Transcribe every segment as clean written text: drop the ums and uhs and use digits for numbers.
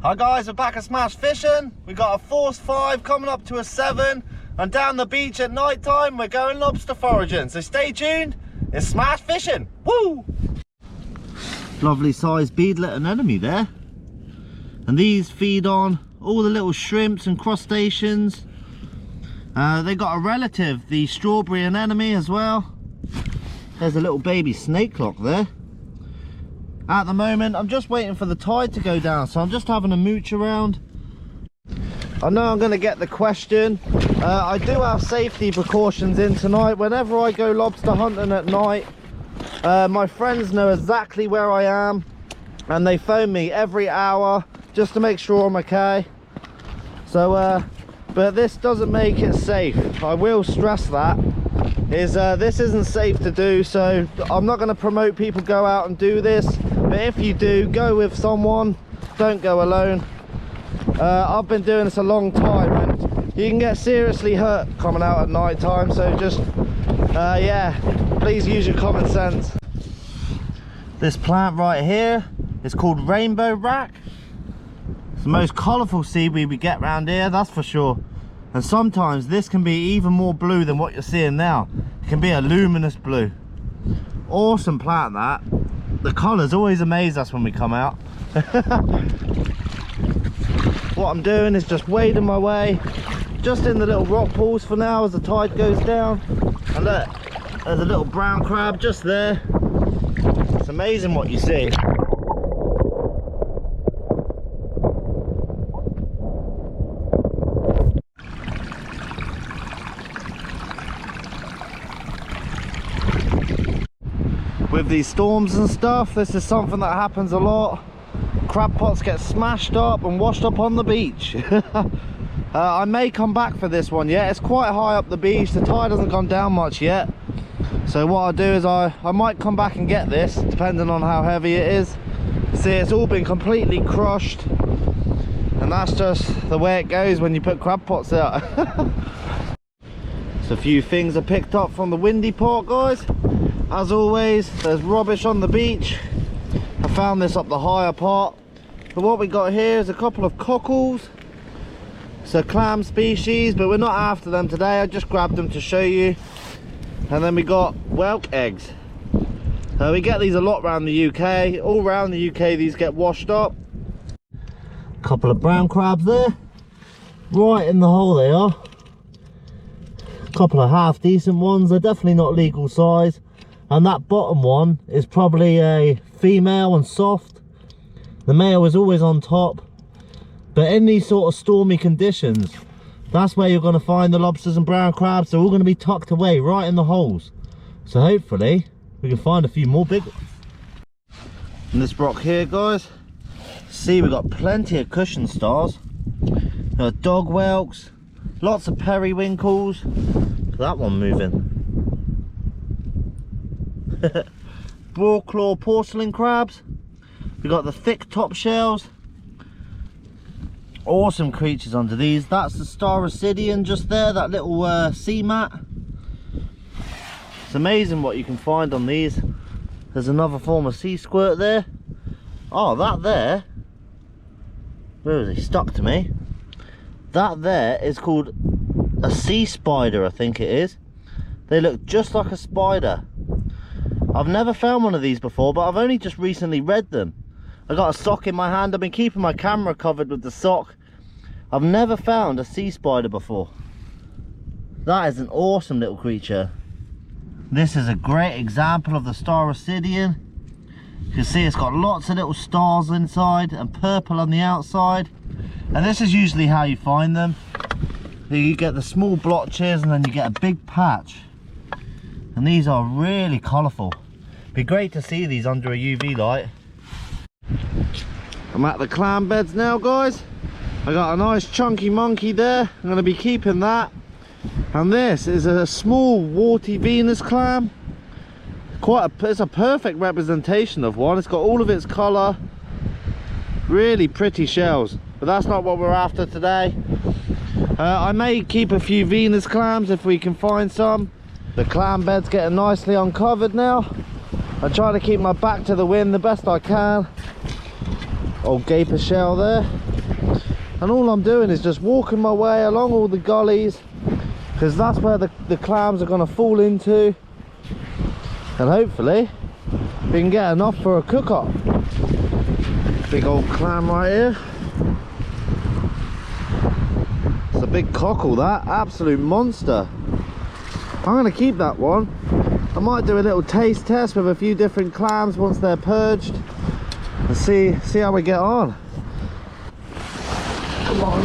Hi guys, we're back at Smash Fishing. We got a force 5 coming up to a 7, and down the beach at night time we're going lobster foraging. So stay tuned, it's Smash Fishing. Woo! Lovely sized beadlet anemone there. And these feed on all the little shrimps and crustaceans. They got a relative, the strawberry anemone as well. There's a little baby snake lock there. At the moment, I'm just waiting for the tide to go down, so I'm just having a mooch around. I know I'm going to get the question. I do have safety precautions in tonight. Whenever I go lobster hunting at night, my friends know exactly where I am, and they phone me every hour just to make sure I'm okay. So, but this doesn't make it safe. I will stress that. This isn't safe to do, so I'm not going to promote people go out and do this. But if you do, go with someone, don't go alone. I've been doing this a long time and you can get seriously hurt coming out at night time, so just yeah, please use your common sense. This plant right here is called rainbow rack. It's the most colourful seaweed we get around here, that's for sure. And sometimes this can be even more blue than what you're seeing now. It can be a luminous blue. Awesome plant that. The colours always amaze us when we come out. What I'm doing is just wading my way just in the little rock pools for now as the tide goes down. And look, there's a little brown crab just there. It's amazing what you see. With these storms and stuff, this is something that happens a lot. Crab pots get smashed up and washed up on the beach. I may come back for this one yet. It's quite high up the beach, the tide hasn't gone down much yet. So what I'll do is I might come back and get this, depending on how heavy it is. See, it's all been completely crushed. And that's just the way it goes when you put crab pots out. So a few things I picked up from the windy part, guys. As always, there's rubbish on the beach. I found this up the higher part. But what we got here is a couple of cockles. It's a clam species, but we're not after them today. I just grabbed them to show you. And then we got whelk eggs. We get these a lot around the UK. All around the UK these get washed up. Couple of brown crabs there. Right in the hole they are. Couple of half decent ones. They're definitely not legal size. And that bottom one is probably a female and soft. The male is always on top. But in these sort of stormy conditions, that's where you're going to find the lobsters and brown crabs. They're all going to be tucked away right in the holes. So hopefully we can find a few more big ones. And this rock here, guys, see, we've got plenty of cushion stars. Dog whelks, lots of periwinkles. Look at that one moving. Broadclaw porcelain crabs. We got the thick top shells. Awesome creatures under these. That's the star Ascidian just there, that little sea mat. It's amazing what you can find on these. There's another form of sea squirt there. Oh, that there, where is he? Stuck to me. That there is called a sea spider, I think it is. They look just like a spider. I've never found one of these before, but I've only just recently read them. I got a sock in my hand. I've been keeping my camera covered with the sock. I've never found a sea spider before. That is an awesome little creature. This is a great example of the star Ascidian. You can see it's got lots of little stars inside and purple on the outside. And this is usually how you find them. You get the small blotches and then you get a big patch. And these are really colourful. Be great to see these under a UV light. I'm at the clam beds now, guys. I got a nice chunky monkey there. I'm going to be keeping that. And this is a small warty Venus clam. It's a perfect representation of one. It's got all of its colour. Really pretty shells. But that's not what we're after today. I may keep a few Venus clams if we can find some. The clam bed's getting nicely uncovered now. I try to keep my back to the wind the best I can. Old gaper shell there. and all I'm doing is just walking my way along all the gullies, because that's where the clams are going to fall into, and hopefully we can get enough for a cook-up. Big old clam right here. It's a big cockle, that absolute monster. I'm going to keep that one. I might do a little taste test with a few different clams once they're purged and see how we get on. Come on.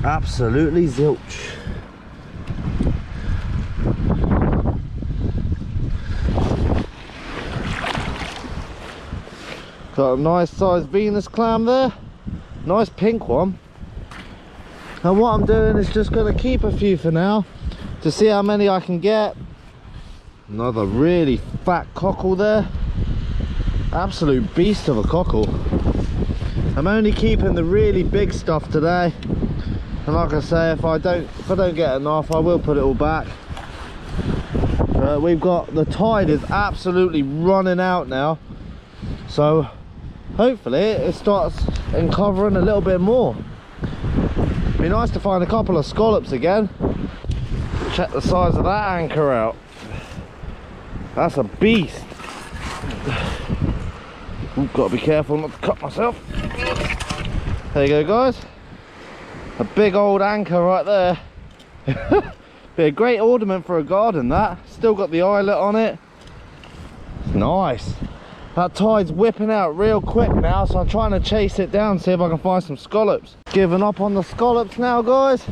Absolutely zilch. Got a nice sized Venus clam there. Nice pink one. And what I'm doing is just going to keep a few for now to see how many I can get. Another really fat cockle there. Absolute beast of a cockle. I'm only keeping the really big stuff today. And like I say, if I don't get enough, I will put it all back. We've got, the tide is absolutely running out now. So hopefully it starts uncovering a little bit more. Be nice to find a couple of scallops again. Check the size of that anchor out. That's a beast. Ooh, gotta be careful not to cut myself. There you go, guys. A big old anchor right there. Be a great ornament for a garden, that. Still got the eyelet on it. Nice. That tide's whipping out real quick now, so I'm trying to chase it down, see if I can find some scallops. Giving up on the scallops now, guys.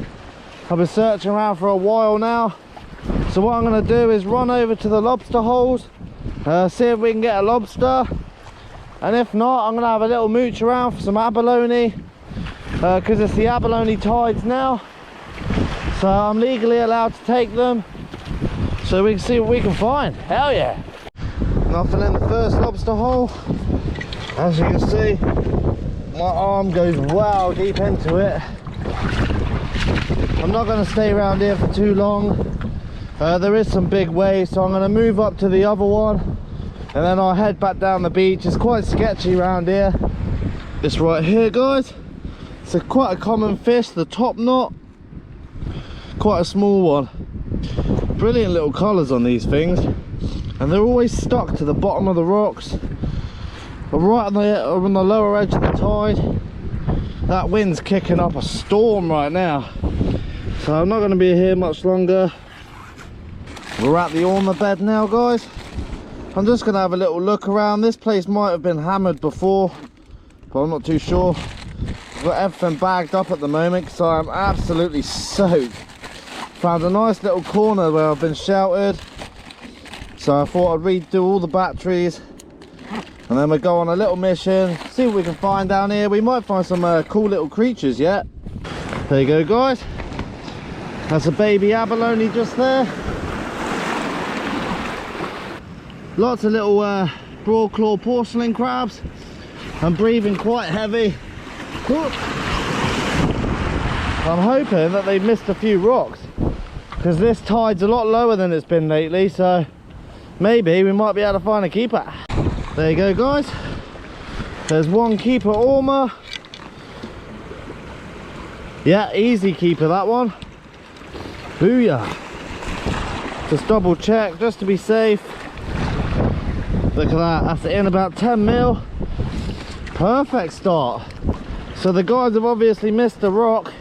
I've been searching around for a while now. So what I'm going to do is run over to the lobster holes, see if we can get a lobster. And if not, I'm going to have a little mooch around for some abalone, because it's the abalone tides now. So I'm legally allowed to take them, so we can see what we can find. Hell yeah! Nothing in the first lobster hole. As you can see, my arm goes wow deep into it. I'm not going to stay around here for too long. There is some big waves, so I'm going to move up to the other one, and then I'll head back down the beach. It's quite sketchy around here. This right here, guys, it's quite a common fish, the top knot. Quite a small one. Brilliant little colours on these things. And they're always stuck to the bottom of the rocks, but right on the lower edge of the tide. That wind's kicking up a storm right now, so I'm not going to be here much longer. We're at the ormer bed now, guys. I'm just going to have a little look around. This place might have been hammered before, but I'm not too sure. I've got everything bagged up at the moment, so I'm absolutely soaked. Found a nice little corner where I've been sheltered. So I thought I'd redo all the batteries, and then we'll go on a little mission, see what we can find down here. We might find some cool little creatures yet. There you go, guys. That's a baby abalone just there. Lots of little broadclaw porcelain crabs. I'm breathing quite heavy. I'm hoping that they've missed a few rocks, because this tide's a lot lower than it's been lately, so maybe we might be able to find a keeper. There you go, guys. There's one keeper ormer. Yeah, easy keeper, that one. Booyah. Just double check just to be safe. Look at that, that's in about 10 mil. Perfect start. So the guys have obviously missed the rock.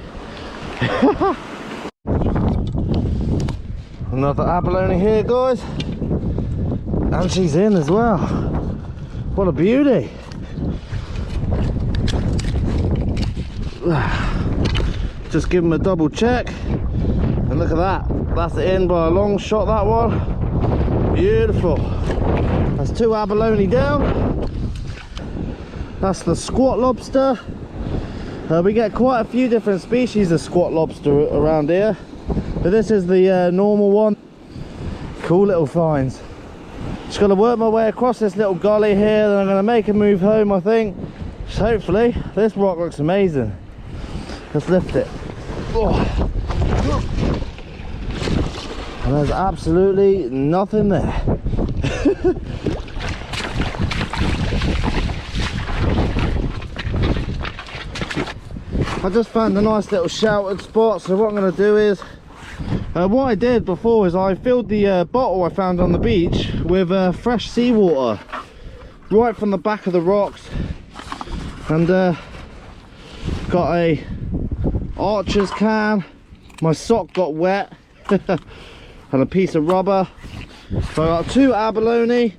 Another abalone here, guys. And she's in as well. What a beauty. Just give them a double check. And look at that. That's in by a long shot, that one. Beautiful. That's two abalone down. That's the squat lobster. We get quite a few different species of squat lobster around here, but this is the normal one. Cool little finds. Just got to work my way across this little gully here, then I'm going to make a move home, I think. So hopefully, this rock looks amazing. Let's lift it. Oh. And there's absolutely nothing there. I just found a nice little sheltered spot, so what I'm going to do is, what I did before is I filled the bottle I found on the beach with fresh seawater right from the back of the rocks, and got a Archer's can. My sock got wet and a piece of rubber. So I got 2 abalone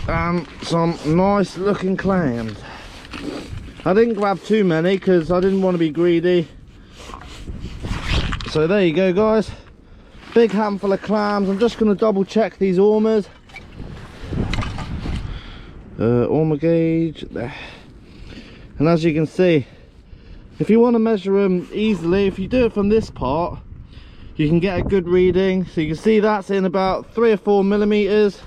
and some nice looking clams. I didn't grab too many because I didn't want to be greedy. So there you go, guys, big handful of clams. I'm just going to double check these ormers. Ormer gauge there, and as you can see, if you want to measure them easily, if you do it from this part, you can get a good reading. So you can see that's in about 3 or 4 millimeters.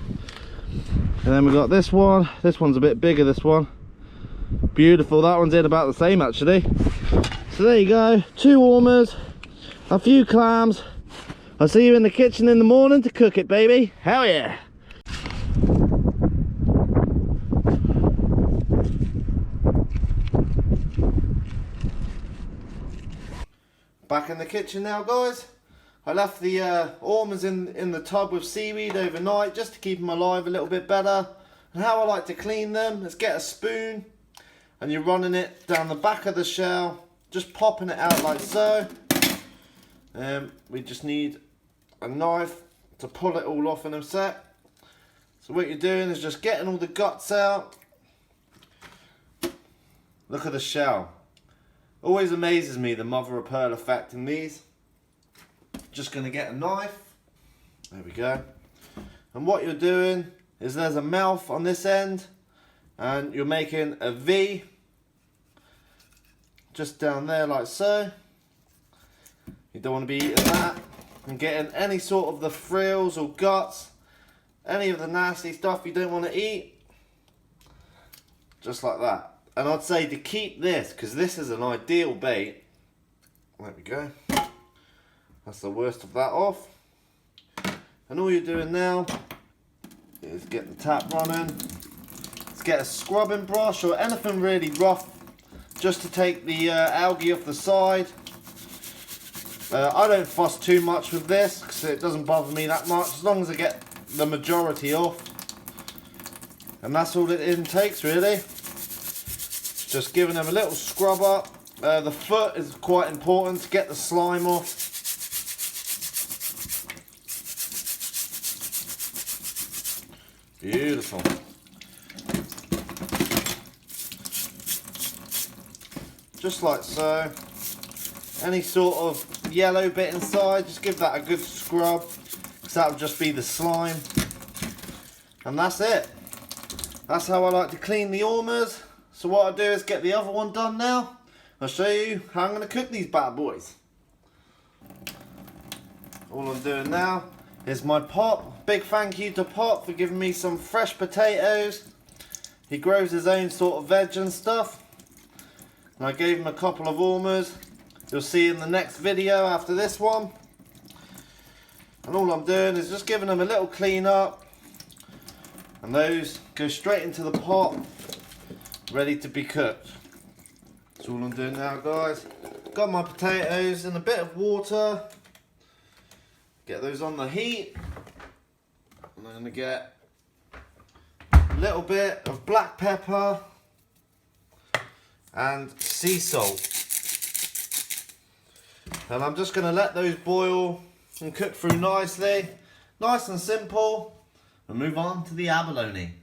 And then we've got this one. This one's a bit bigger, this one. Beautiful, that one's in about the same actually. So there you go, 2 ormers, a few clams. I'll see you in the kitchen in the morning to cook it, baby. Hell yeah. Back in the kitchen now, guys. I left the ormers in the tub with seaweed overnight just to keep them alive a little bit better. And how I like to clean them is get a spoon and you're running it down the back of the shell, just popping it out like so. We just need a knife to pull it all off in a sec. So what you're doing is just getting all the guts out. Look at the shell. Always amazes me the mother of pearl effect in these. Just going to get a knife. There we go. And what you're doing is there's a mouth on this end and you're making a V just down there like so. You don't want to be eating that and getting any sort of the frills or guts, any of the nasty stuff you don't want to eat. Just like that. And I'd say to keep this, because this is an ideal bait. There we go. That's the worst of that off. And all you're doing now is get the tap running. Let's get a scrubbing brush or anything really rough, just to take the algae off the side. I don't fuss too much with this because it doesn't bother me that much, as long as I get the majority off. And that's all it takes really. Just giving them a little scrub up. The foot is quite important to get the slime off. Beautiful. Just like so. Any sort of yellow bit inside, just give that a good scrub, because that will just be the slime. And that's it. That's how I like to clean the ormers. So what I'll do is get the other one done now. I'll show you how I'm going to cook these bad boys. All I'm doing now is my Pop. Big thank you to Pop for giving me some fresh potatoes. He grows his own sort of veg and stuff. And I gave him a couple of ormers. You'll see in the next video after this one. And all I'm doing is just giving them a little clean up. And those go straight into the pot, ready to be cooked. That's all I'm doing now, guys. Got my potatoes in a bit of water. Get those on the heat. And I'm going to get a little bit of black pepper and sea salt. And I'm just going to let those boil and cook through nicely. Nice and simple. And move on to the abalone.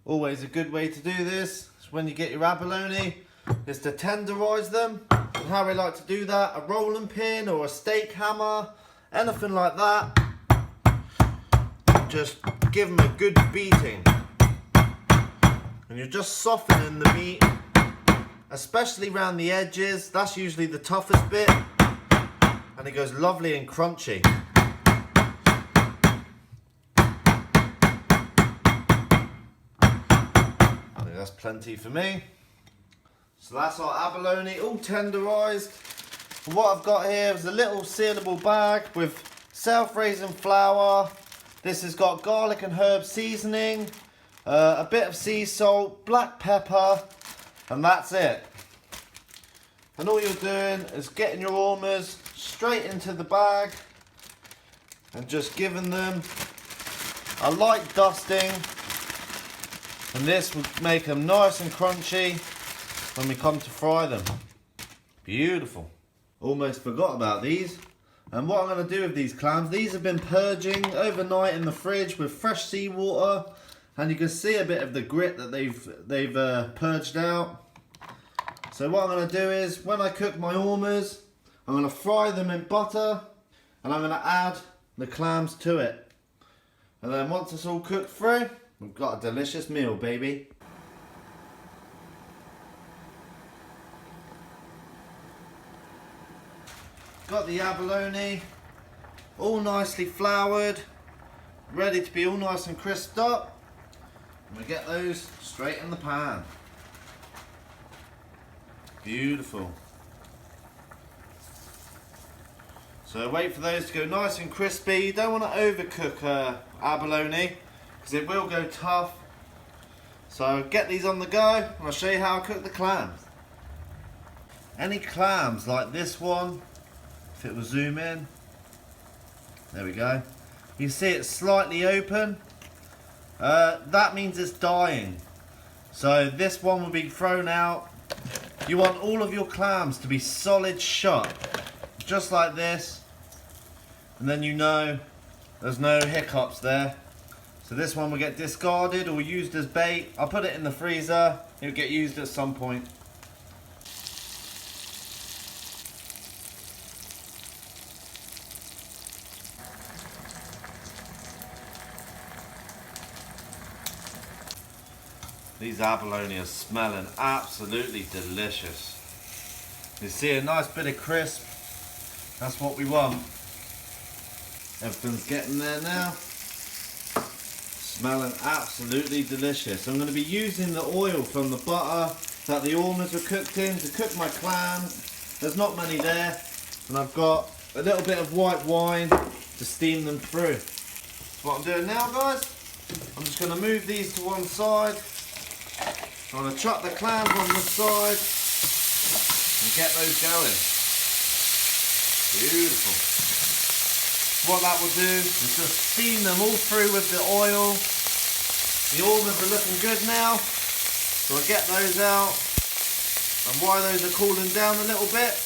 Always a good way to do this is when you get your abalone is to tenderise them. And how we like to do that, a rolling pin or a steak hammer, anything like that. Just give them a good beating. And you're just softening the meat, especially around the edges. That's usually the toughest bit. And it goes lovely and crunchy. I think that's plenty for me. So that's our abalone all tenderised. And what I've got here is a little sealable bag with self-raising flour. This has got garlic and herb seasoning, a bit of sea salt, black pepper, and that's it. And all you're doing is getting your ormers straight into the bag and just giving them a light dusting, and this will make them nice and crunchy when we come to fry them. Beautiful. Almost forgot about these. And what I'm going to do with these clams, these have been purging overnight in the fridge with fresh seawater, and you can see a bit of the grit that they've purged out. So what I'm going to do is, when I cook my ormers, I'm going to fry them in butter, and I'm going to add the clams to it. And then once it's all cooked through, we've got a delicious meal, baby. Got the abalone, all nicely floured, ready to be all nice and crisped up. And we get those straight in the pan. Beautiful. So wait for those to go nice and crispy. You don't want to overcook abalone because it will go tough. So get these on the go and I'll show you how I cook the clams. Any clams like this one, if it will zoom in, there we go. You see it's slightly open. That means it's dying. So this one will be thrown out. You want all of your clams to be solid shut, just like this, and then you know there's no hiccups there. So this one will get discarded or used as bait. I'll put it in the freezer, it'll get used at some point. These abalone are smelling absolutely delicious. You see a nice bit of crisp. That's what we want. Everything's getting there now. Smelling absolutely delicious. I'm going to be using the oil from the butter that the ormers were cooked in to cook my clams. There's not many there. And I've got a little bit of white wine to steam them through. So what I'm doing now, guys, I'm just going to move these to one side. I'm going to chuck the clams on the side and get those going. Beautiful. What that will do is just steam them all through with the oil. The ormers are looking good now, so I'll get those out. And while those are cooling down a little bit,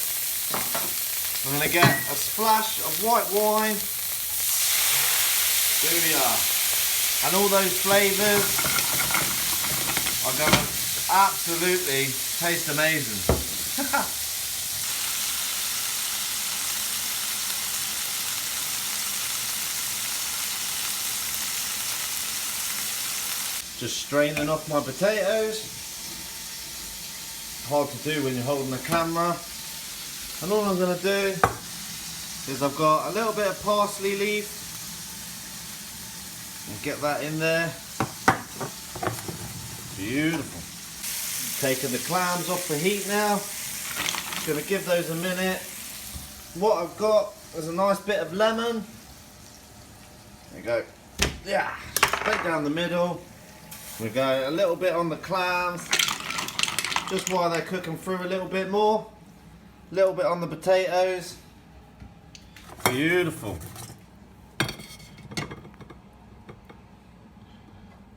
I'm going to get a splash of white wine. There we are. And all those flavours are going to absolutely taste amazing. Just straining off my potatoes. Hard to do when you're holding the camera. And all I'm going to do is I've got a little bit of parsley leaf. And get that in there. Beautiful. Taking the clams off the heat now. Just going to give those a minute. What I've got is a nice bit of lemon. There you go. Yeah, straight down the middle. We go a little bit on the clams, just while they're cooking through a little bit more. A little bit on the potatoes. Beautiful.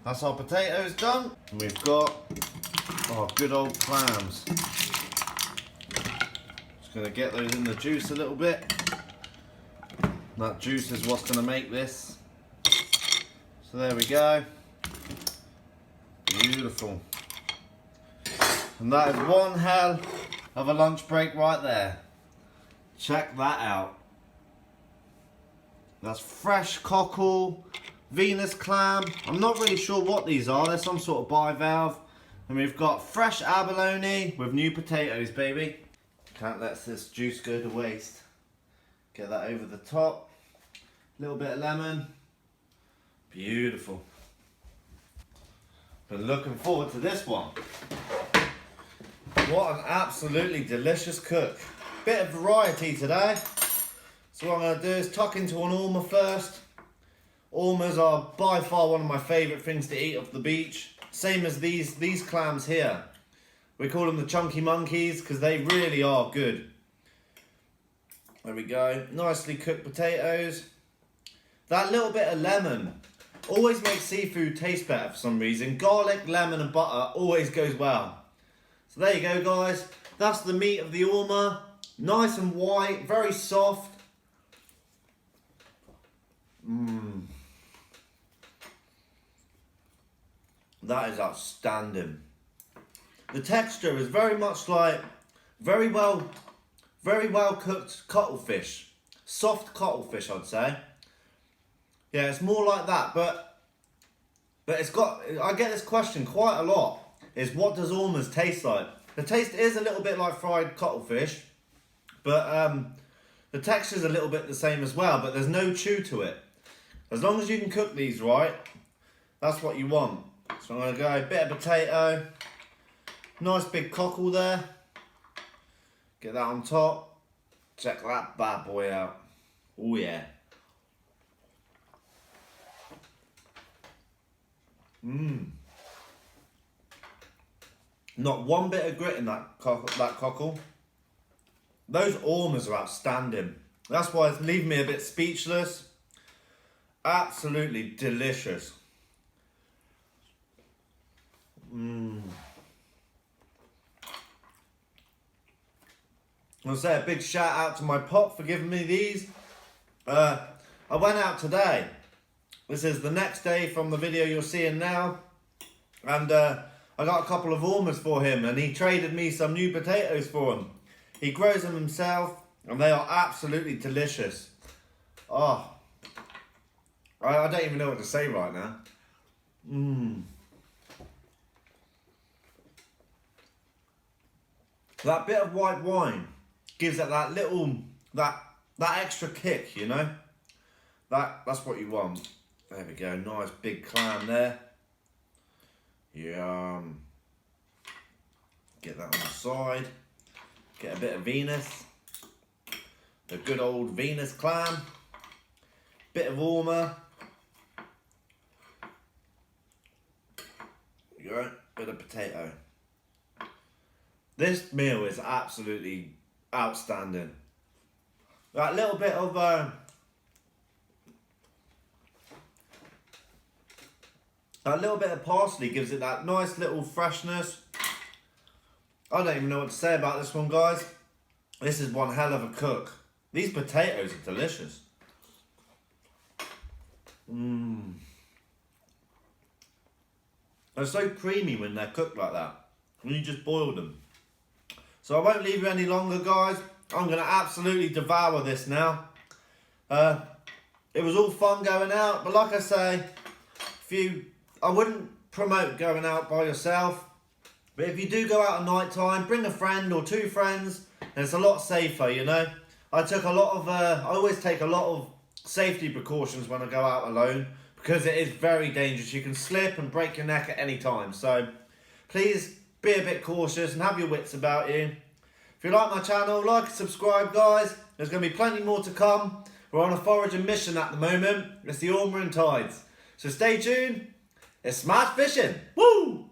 That's our potatoes done. And we've got our good old clams. Just going to get those in the juice a little bit. That juice is what's going to make this. So there we go. Beautiful. And that is one hell of a lunch break right there. Check that out. That's fresh cockle, Venus clam. I'm not really sure what these are. They're some sort of bivalve. And we've got fresh abalone with new potatoes, baby. Can't let this juice go to waste. Get that over the top. A little bit of lemon. Beautiful. Been looking forward to this one. What an absolutely delicious cook. Bit of variety today. So what I'm going to do is tuck into an ormer first. Ormers are by far one of my favourite things to eat off the beach. Same as these clams here. We call them the chunky monkeys because they really are good. There we go. Nicely cooked potatoes. That little bit of lemon always makes seafood taste better for some reason. Garlic, lemon and butter always goes well. So there you go, guys. That's the meat of the ormer. Nice and white, very soft. That is outstanding. The texture is very much like very well cooked cuttlefish. Soft cuttlefish, I'd say. Yeah, it's more like that, but it's got, I get this question quite a lot, is what does ormers taste like? The taste is a little bit like fried cuttlefish, but the texture is a little bit the same as well, but there's no chew to it. As long as you can cook these right, that's what you want. So I'm going to go a bit of potato, nice big cockle there, get that on top, check that bad boy out. Oh yeah. Not one bit of grit in that cockle. Those ormers are outstanding. That's why it's leaving me a bit speechless. Absolutely delicious. I'll say a big shout out to my pop for giving me these. I went out today. This is the next day from the video you're seeing now. And I got a couple of ormers for him and he traded me some new potatoes for them. He grows them himself and they are absolutely delicious. Oh, I don't even know what to say right now. That bit of white wine gives it that little, that extra kick, you know? That's what you want. There we go, nice big clam there. Yum. Get that on the side. Get a bit of Venus. The good old Venus clam. Bit of ormer. There you go, bit of potato. This meal is absolutely outstanding. That little bit of parsley gives it that nice little freshness. I don't even know what to say about this one, guys. This is one hell of a cook. These potatoes are delicious. They're so creamy when they're cooked like that. When you just boil them. So I won't leave you any longer, guys. I'm going to absolutely devour this now. It was all fun going out, but like I say, I wouldn't promote going out by yourself. But if you do go out at night time, bring a friend or two friends, and it's a lot safer, you know. I always take a lot of safety precautions when I go out alone because it is very dangerous. You can slip and break your neck at any time. So please be a bit cautious and have your wits about you. If you like my channel, like and subscribe, guys. There's going to be plenty more to come. We're on a foraging mission at the moment. It's the Ormer and Tides. So stay tuned. It's smart fishing. Woo!